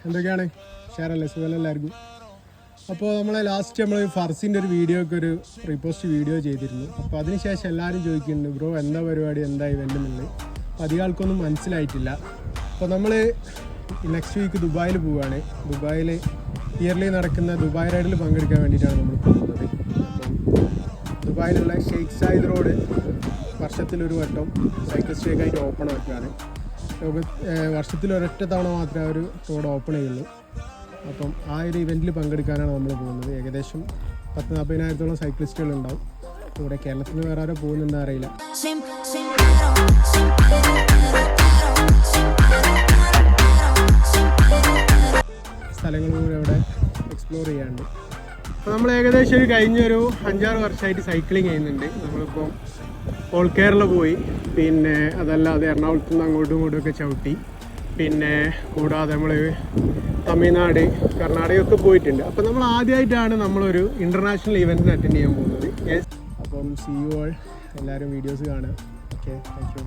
എന്തൊക്കെയാണ് ഷെയറല്ലേ സുഖം എല്ലാവർക്കും. അപ്പോൾ നമ്മളെ ലാസ്റ്റ് നമ്മൾ ഫർസിൻ്റെ ഒരു വീഡിയോക്ക് ഒരു റീപോസ്റ്റ് വീഡിയോ ചെയ്തിരുന്നു. അപ്പോൾ അതിനുശേഷം എല്ലാവരും ചോദിക്കുന്നുണ്ട് ബ്രോ എന്താ പരിപാടി, എന്താ ഇവൻ്റ് എന്നുള്ളത്. അപ്പോൾ അധികം ആൾക്കൊന്നും മനസ്സിലായിട്ടില്ല. അപ്പോൾ നമ്മൾ നെക്സ്റ്റ് വീക്ക് ദുബായിൽ പോവുകയാണ്. ദുബായിൽ ഇയർലി നടക്കുന്ന ദുബായ് റൈഡിൽ പങ്കെടുക്കാൻ വേണ്ടിയിട്ടാണ് നമ്മൾ പോകുന്നത്. അപ്പം ദുബായിലുള്ള ഷെയ്ഖ് സായിദ് റോഡ് വർഷത്തിലൊരു വട്ടം സൈക്കിൾ സ്റ്റേക്കായിട്ട് ഓപ്പൺ ആക്കുകയാണ്. വർഷത്തിൽ ഒരൊറ്റ തവണ മാത്രമേ ഒരു റോഡ് ഓപ്പൺ ചെയ്യുള്ളൂ. അപ്പം ആ ഒരു ഇവൻറ്റിൽ പങ്കെടുക്കാനാണ് നമ്മൾ പോകുന്നത്. ഏകദേശം 40,000-40,000 സൈക്ലിസ്റ്റുകൾ ഉണ്ടാവും. ഇവിടെ കേരളത്തിൽ വേറെ ആരോ പോകുന്നുണ്ടോ അറിയില്ല. സ്ഥലങ്ങളും കൂടെ അവിടെ എക്സ്പ്ലോർ ചെയ്യാനുണ്ട്. അപ്പോൾ നമ്മൾ ഏകദേശം ഒരു കഴിഞ്ഞൊരു 5-6 വർഷമായിട്ട് സൈക്ലിങ് ചെയ്യുന്നുണ്ട്. നമ്മളിപ്പോൾ ഓൾ കേരള പോയി, പിന്നെ അതല്ലാതെ എറണാകുളത്തു നിന്ന് അങ്ങോട്ടും ഇങ്ങോട്ടും ഒക്കെ ചവിട്ടി, പിന്നെ കൂടാതെ നമ്മൾ തമിഴ്നാട്, കർണാടകയൊക്കെ പോയിട്ടുണ്ട്. അപ്പോൾ നമ്മൾ ആദ്യമായിട്ടാണ് നമ്മളൊരു ഇൻ്റർനാഷണൽ ഇവൻറ്റിന് അറ്റൻഡ് ചെയ്യാൻ പോകുന്നത്. അപ്പം സീ യു ഓൾ, എല്ലാവരും വീഡിയോസ് കാണുക. Okay, thank you.